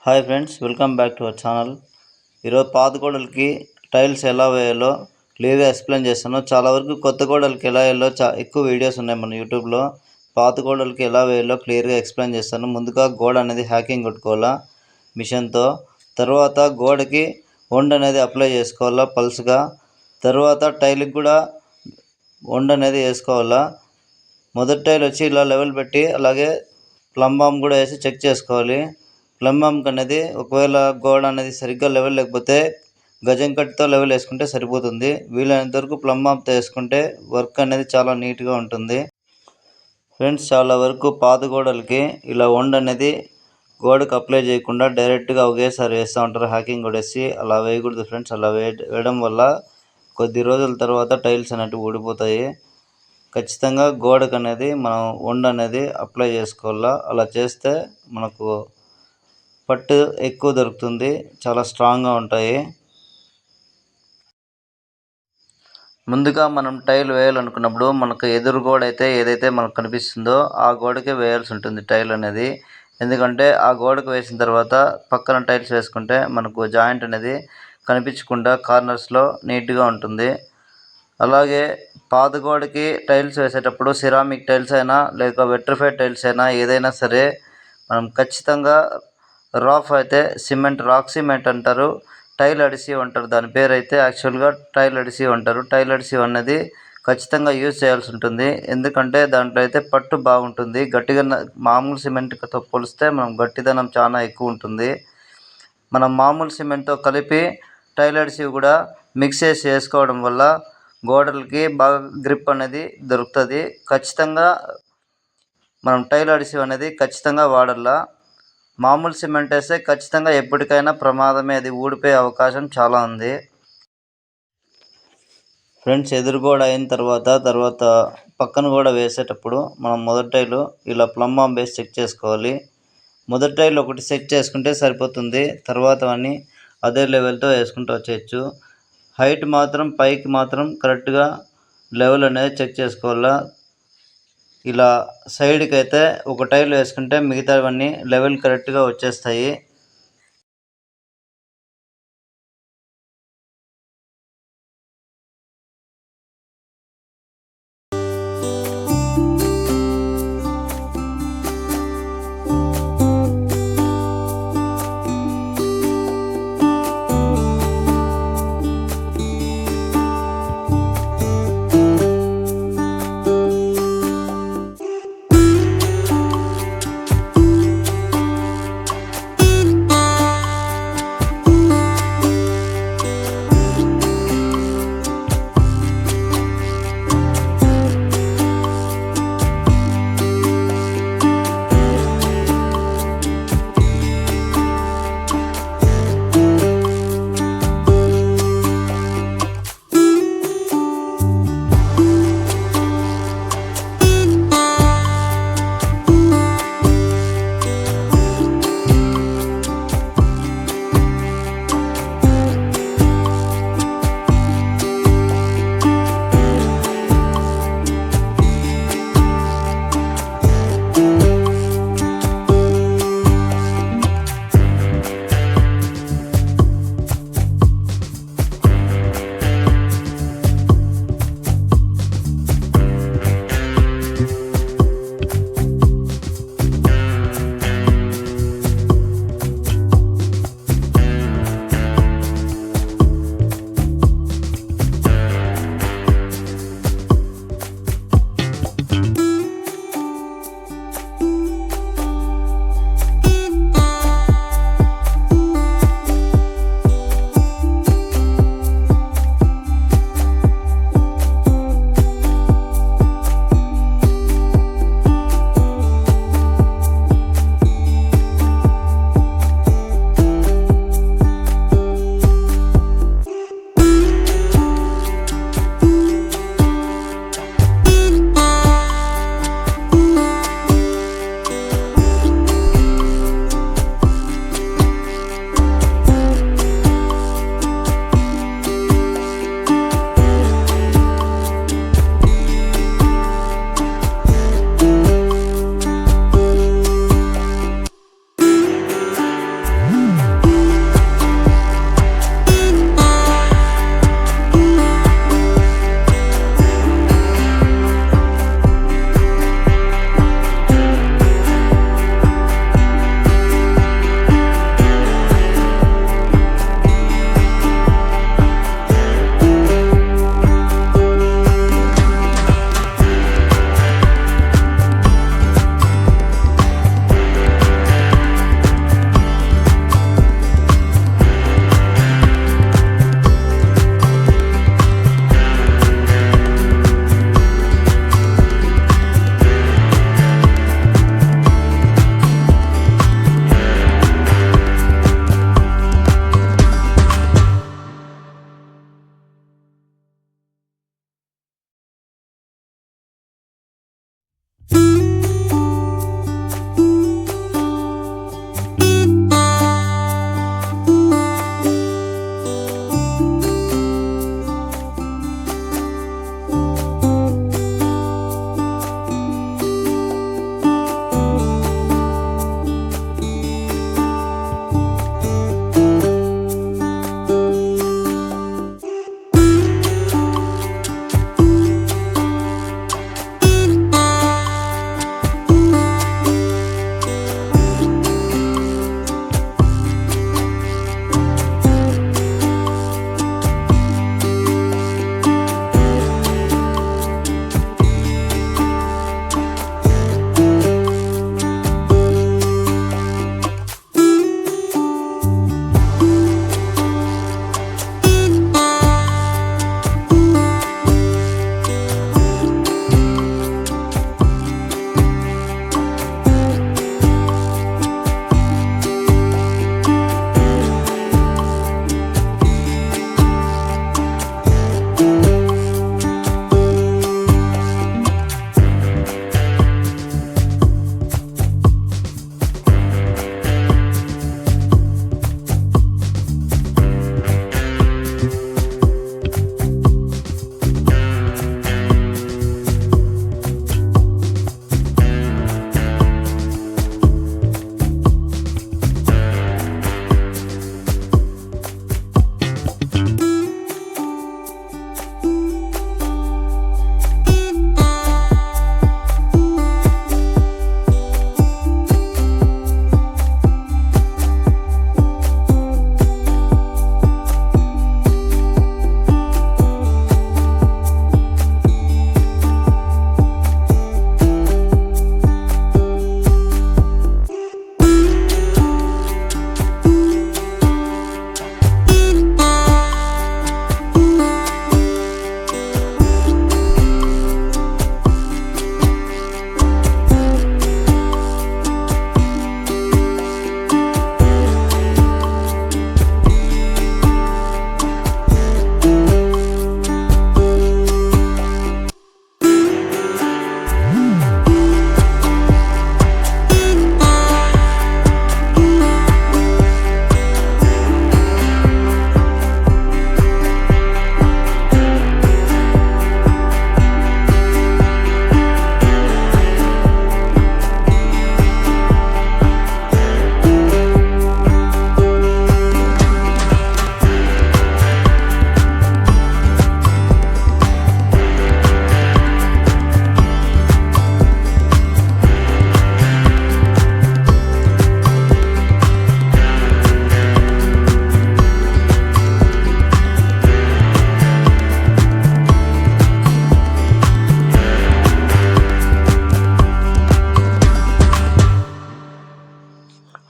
Hi friends, welcome back to our channel. ఈరోజు పాత గోడలకి టైల్స్ ఎలా వేయాలో క్లియర్గా ఎక్స్ప్లెయిన్ చేస్తాను. చాలా వరకు కొత్త గోడలకి ఎలా వేయాలో ఎక్కువ వీడియోస్ ఉన్నాయి మన యూట్యూబ్లో. పాత గోడలకి ఎలా వేయాలో క్లియర్గా ఎక్స్ప్లెయిన్ చేస్తాను. ముందుగా గోడ అనేది హ్యాకింగ్ కొట్టుకోవాలా మిషన్తో. తర్వాత గోడకి వండ అనేది అప్లై చేసుకోవాలా పల్స్గా. తర్వాత టైల్కి కూడా వండ అనేది వేసుకోవాలా. మొదటి టైల్ వచ్చి ఇలా లెవెల్ పెట్టి అలాగే ప్లంబామ్ కూడా వేసి చెక్ చేసుకోవాలి. ప్లంబామ్కి అనేది ఒకవేళ గోడ అనేది సరిగ్గా లెవెల్ లేకపోతే గజం కట్టుతో లెవెల్ వేసుకుంటే సరిపోతుంది. వీలైనంత వరకు ప్లంబామ్తో వేసుకుంటే వర్క్ అనేది చాలా నీట్గా ఉంటుంది. ఫ్రెండ్స్, చాలా వరకు పాత గోడలకి ఇలా వండ అనేది గోడకు అప్లై చేయకుండా డైరెక్ట్గా ఒకేసారి వేస్తూ ఉంటారు హ్యాకింగ్ కొట్టేసి. అలా వేయకూడదు ఫ్రెండ్స్. అలా వేయడం వల్ల కొద్ది రోజుల తర్వాత టైల్స్ అనేవి ఊడిపోతాయి. ఖచ్చితంగా గోడకు అనేది మనం వండ అనేది అప్లై చేసుకోవాలా. అలా చేస్తే మనకు పట్టు ఎక్కువ దొరుకుతుంది, చాలా స్ట్రాంగ్గా ఉంటాయి. ముందుగా మనం టైల్ వేయాలనుకున్నప్పుడు మనకు ఎదురు గోడ అయితే ఏదైతే మనకు కనిపిస్తుందో ఆ గోడకే వేయాల్సి ఉంటుంది టైల్ అనేది. ఎందుకంటే ఆ గోడకు వేసిన తర్వాత పక్కన టైల్స్ వేసుకుంటే మనకు జాయింట్ అనేది కనిపించకుండా కార్నర్స్లో నీట్గా ఉంటుంది. అలాగే పాత గోడకి టైల్స్ వేసేటప్పుడు సిరామిక్ టైల్స్ అయినా లేక వెట్రిఫైడ్ టైల్స్ అయినా ఏదైనా సరే మనం ఖచ్చితంగా రాక్ సిమెంట్ అంటారు, టైల్ అడిసివ్ అంటారు. దాని పేరు అయితే యాక్చువల్గా టైల్ అడిసివ్ అంటారు. టైల్ అడిసివ్ అనేది ఖచ్చితంగా యూజ్ చేయాల్సి ఉంటుంది. ఎందుకంటే దాంట్లో అయితే పట్టు బాగుంటుంది. గట్టిగా మామూలు సిమెంట్తో పోలిస్తే మనం గట్టిదనం చాలా ఎక్కువ ఉంటుంది. మనం మామూలు సిమెంట్తో కలిపి టైల్ అడిసివ్ కూడా మిక్స్ చేసి వేసుకోవడం వల్ల గోడలకి బాగా గ్రిప్ అనేది దొరుకుతుంది. ఖచ్చితంగా మనం టైల్ అడిసివ్ అనేది ఖచ్చితంగా వాడాలా. మామూలు సిమెంట్ వేస్తే ఖచ్చితంగా ఎప్పటికైనా ప్రమాదమే, అది ఊడిపోయే అవకాశం చాలా ఉంది. ఫ్రెండ్స్, ఎదురుగోడ అయిన తర్వాత పక్కన కూడా వేసేటప్పుడు మనం మొదటి టైలు ఇలా ప్లంబామ్ వేసి చెక్ చేసుకోవాలి. మొదటి టైల్ ఒకటి సెట్ చేసుకుంటే సరిపోతుంది. తర్వాత అన్నీ అదే లెవెల్తో వేసుకుంటూ వచ్చేయచ్చు. హైట్ మాత్రం పైకి మాత్రం కరెక్ట్గా లెవెల్ అనేది చెక్ చేసుకోవాలా. ఇలా సైడ్కి అయితే ఒక టైల్ వేసుకుంటే మిగతావన్నీ లెవెల్ కరెక్ట్గా వచ్చేస్తాయి.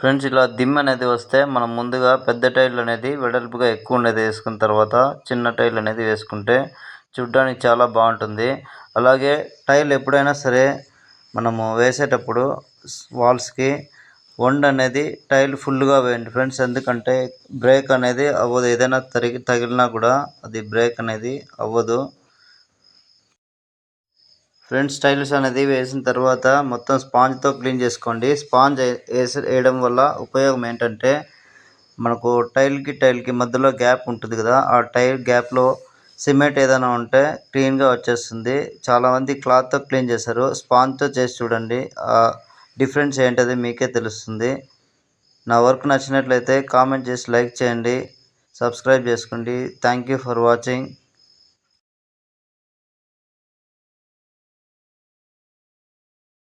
ఫ్రెండ్స్ ఇలా దిమ్ అనేది వస్తే మనం ముందుగా పెద్ద టైర్లు అనేది వెడల్పుగా ఎక్కువ ఉండేది వేసుకున్న తర్వాత చిన్న టైర్లు అనేది వేసుకుంటే చూడ్డానికి చాలా బాగుంటుంది. అలాగే టైర్లు ఎప్పుడైనా సరే మనము వేసేటప్పుడు వాల్స్కి వండ్ అనేది టైల్ ఫుల్గా వేయండి ఫ్రెండ్స్. ఎందుకంటే బ్రేక్ అనేది అవ్వదు, ఏదైనా తగిలినా కూడా అది బ్రేక్ అనేది అవ్వదు ఫ్రెండ్స్. టైల్స్ అనేది వేసిన తర్వాత మొత్తం స్పాంజ్తో క్లీన్ చేసుకోండి. స్పాంజ్ వేయడం వల్ల ఉపయోగం ఏంటంటే మనకు టైల్కి మధ్యలో గ్యాప్ ఉంటుంది కదా, ఆ టైల్ గ్యాప్లో సిమెంట్ ఏదైనా ఉంటే క్లీన్గా వచ్చేస్తుంది. చాలామంది క్లాత్తో క్లీన్ చేశారు, స్పాంజ్తో చేసి చూడండి, ఆ డిఫరెన్స్ ఏంటది మీకే తెలుస్తుంది. నా వర్క్ నచ్చినట్లయితే కామెంట్ చేసి లైక్ చేయండి, సబ్స్క్రైబ్ చేసుకోండి. Thank you for watching.